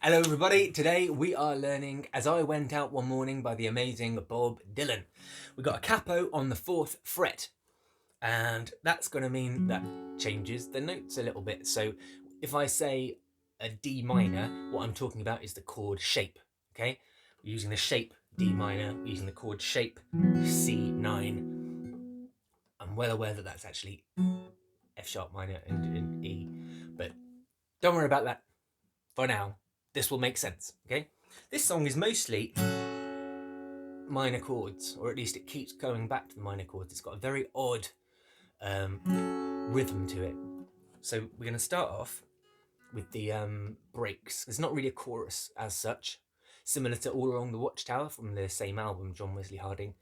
Hello everybody, today we are learning As I Went Out One Morning by the amazing Bob Dylan. We've got a capo on the 4th fret, and that's going to mean that changes the notes a little bit. So if I say a D minor, what I'm talking about is the chord shape, okay? We're using the shape D minor, we're using the chord shape C9. I'm well aware that that's actually F sharp minor and E, but don't worry about that for now. This will make sense, okay? This song is mostly minor chords, or at least it keeps going back to the minor chords. It's got a very odd rhythm to it. So we're going to start off with the breaks. There's not really a chorus as such. Similar to All Along the Watchtower from the same album, John Wesley Harding,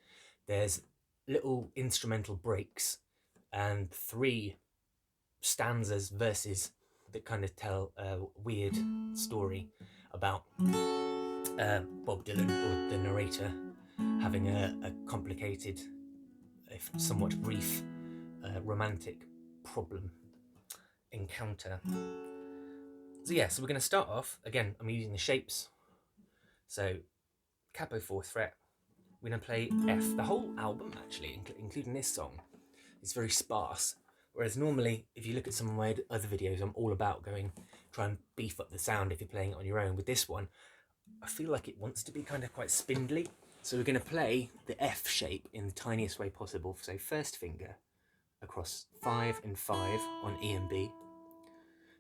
there's little instrumental breaks and 3 stanzas, verses that kind of tell a weird story about Bob Dylan, or the narrator, having a complicated, if somewhat brief, romantic problem encounter. So yeah, so we're going to start off, again, I'm using the shapes. So capo 4th fret, we're going to play F. The whole album, actually, including this song, is very sparse. Whereas normally, if you look at some of my other videos, I'm all about try and beef up the sound if you're playing it on your own. With this one, I feel like it wants to be kind of quite spindly. So we're going to play the F shape in the tiniest way possible. So first finger across 5 and 5 on E and B.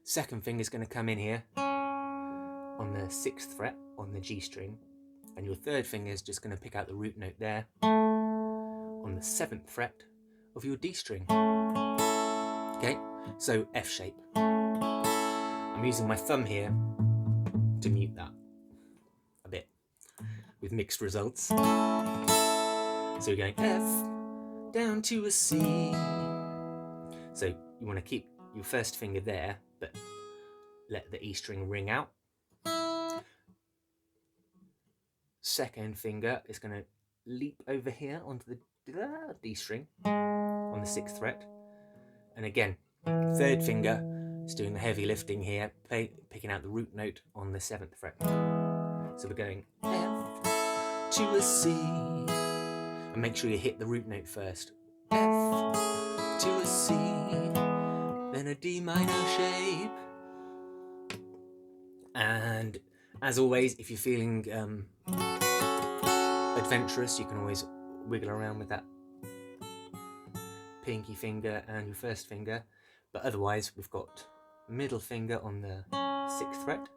Second finger is going to come in here on the 6th fret on the G string. And your third finger is just going to pick out the root note there on the 7th fret of your D string. Okay, so F shape. I'm using my thumb here to mute that a bit, with mixed results. So we're going F down to a C. So you want to keep your first finger there, but let the E string ring out. Second finger is going to leap over here onto the D string on the 6th fret. And again, third finger is doing the heavy lifting here, picking out the root note on the 7th fret. So we're going F to a C. And make sure you hit the root note first. F to a C, then a D minor shape. And as always, if you're feeling adventurous, you can always wiggle around with that pinky finger and your first finger. But otherwise, we've got middle finger on the 6th fret,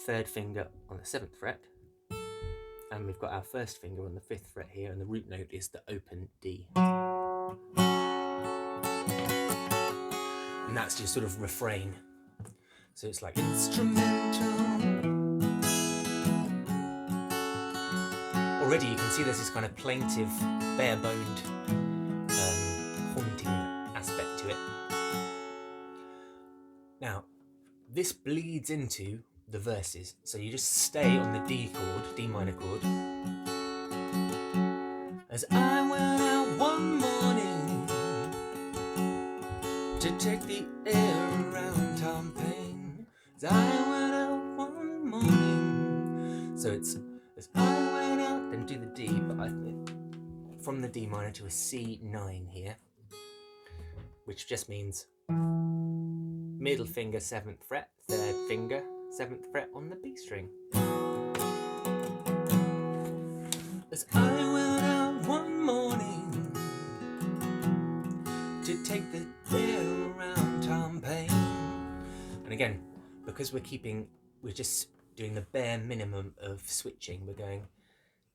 third finger on the 7th fret, and we've got our first finger on the 5th fret here, and the root note is the open D. And that's your sort of refrain. So it's like instrumental. Already you can see there's this kind of plaintive, bare-boned, haunting aspect to it. Now, this bleeds into the verses. So you just stay on the D chord, D minor chord. As I went out one morning to take the air around Tom Paine. As I went out one morning. So it's as I went out, then do the D, but from the D minor to a C9 here, which just means middle finger 7th fret, third finger 7th fret on the B string. As I went out one morning to take the air around Tom Paine. And again, because we're just doing the bare minimum of switching, we're going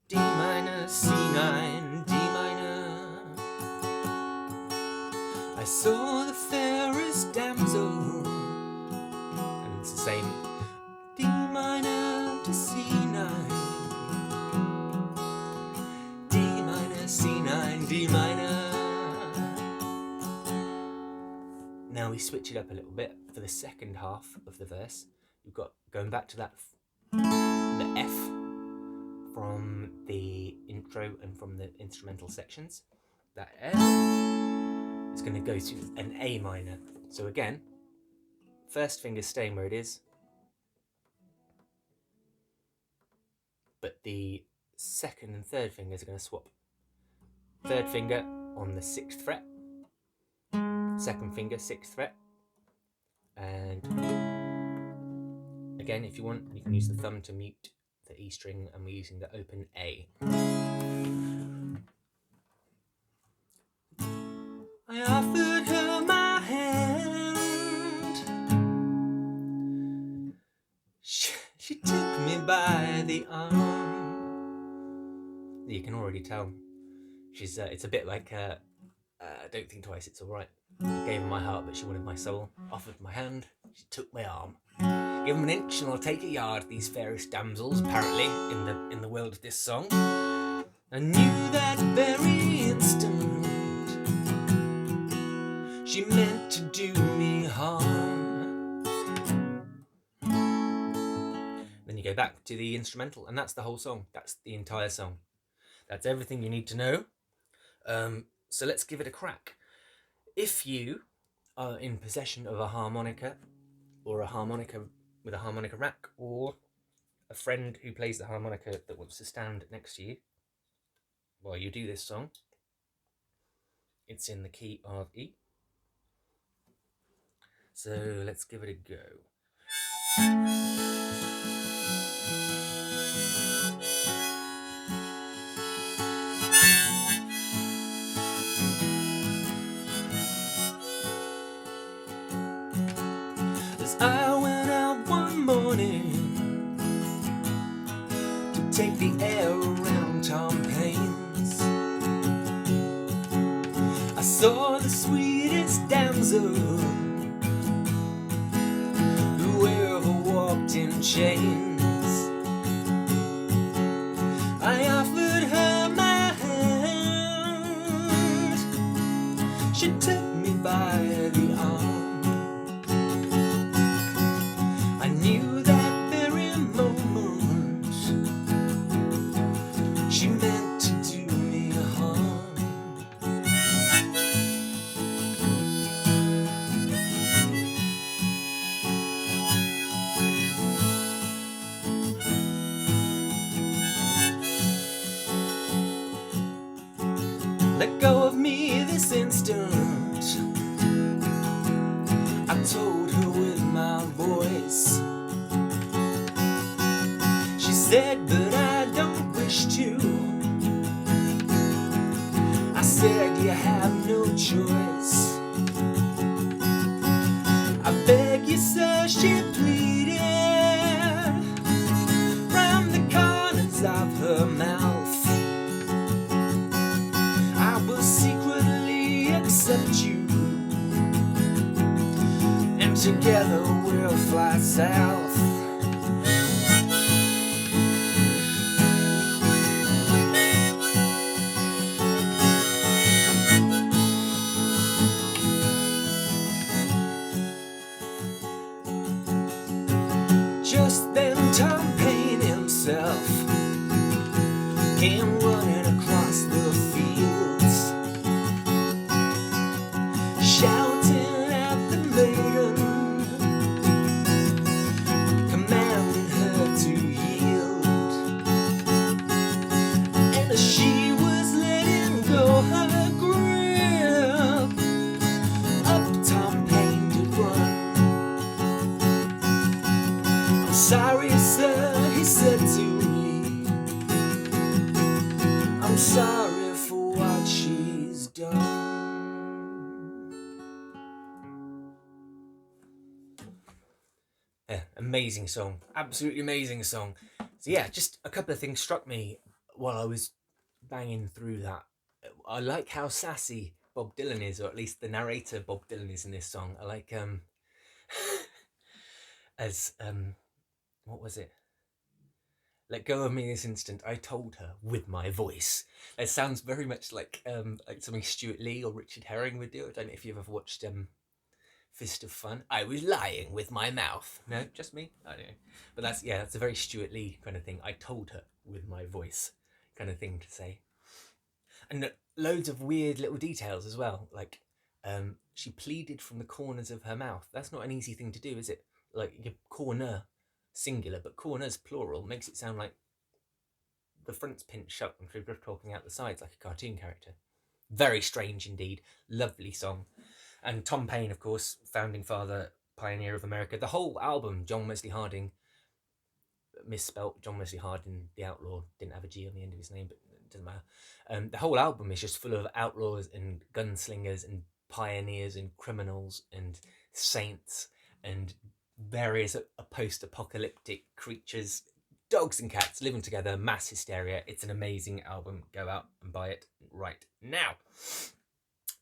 D minor, C9, D minor. I saw the fairest damsel, and it's the same, D minor to C9, D minor, C9, D minor. Now we switch it up a little bit for the second half of the verse. We've got, going back to that, the F from the intro and from the instrumental sections. That F is going to go to an A minor. So again, first finger's staying where it is, but the second and third fingers are going to swap. Third finger on the 6th fret, second finger 6th fret, and again, if you want, you can use the thumb to mute the E string, and we're using the open A. I offered her my hand. She took me by the arm. You can already tell she's. It's a bit like Don't Think Twice, It's Alright. I gave her my heart, but she wanted my soul. Offered my hand, she took my arm. Give them an inch and I'll take a yard. These fairest damsels, apparently, in the world of this song. I knew that very instant she meant to do me harm. Then you go back to the instrumental, and that's the whole song. That's the entire song. That's everything you need to know. So let's give it a crack. If you are in possession of a harmonica, or a harmonica with a harmonica rack, or a friend who plays the harmonica that wants to stand next to you while you do this song, it's in the key of E. So let's give it a go. As I went out one morning to take the air around Tom Paine's, I saw the sweetest damsel who ever walked in chains. I offered her my hand. She took me by the arm. I knew that very moment she meant to do me harm. Let go of me this instant, I told her with my voice. She said, but I don't wish to. I said, you have no choice. I beg you, sir, she pleaded, from the corners of her mouth. I will secretly accept you, and together we'll fly south. Just then Tom Paine himself came running across the fields, shouting at the maiden, commanding her to yield. And as she was letting go her grip, up Tom Paine did run. I'm sorry, sir, he said to me, I'm sorry for what she's done. Yeah, amazing song. Absolutely amazing song. So yeah, just a couple of things struck me while I was banging through that. I like how sassy Bob Dylan is, or at least the narrator Bob Dylan is in this song. I like as what was it? Let go of me this instant, I told her with my voice. It sounds very much like something Stuart Lee or Richard Herring would do. I don't know if you've ever watched Fist of Fun. I was lying with my mouth. No, just me? I don't know. But that's a very Stuart Lee kind of thing. I told her with my voice kind of thing to say. And loads of weird little details as well. Like She pleaded from the corners of her mouth. That's not an easy thing to do, is it? Like your corner, singular, but corners plural makes it sound like the front's pinched shut and we're talking out the sides like a cartoon character. Very strange indeed. Lovely song. And Tom Paine, of course, founding father, pioneer of America. The whole album, John Wesley Harding, misspelt John Wesley Harding, the outlaw, didn't have a G on the end of his name, but it doesn't matter. The whole album is just full of outlaws and gunslingers and pioneers and criminals and saints and various post-apocalyptic creatures, dogs and cats living together, mass hysteria. It's an amazing album. Go out and buy it right now.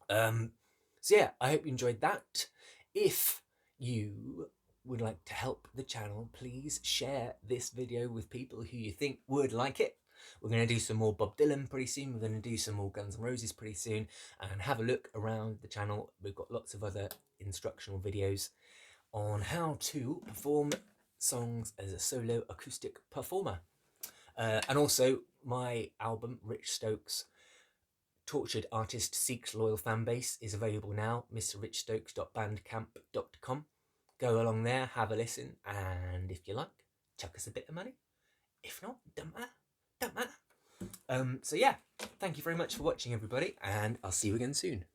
So yeah, I hope you enjoyed that. If you would like to help the channel, please share this video with people who you think would like it. We're going to do some more Bob Dylan pretty soon. We're going to do some more Guns N' Roses pretty soon. And have a look around the channel. We've got lots of other instructional videos on how to perform songs as a solo acoustic performer. And also my album, rzastokes, Tortured Artist Seeks Loyal Fan Base, is available now, mrrzastokes.bandcamp.com. Go along there, have a listen, and if you like, chuck us a bit of money. If not, don't matter. So yeah, thank you very much for watching, everybody, and I'll see you again soon.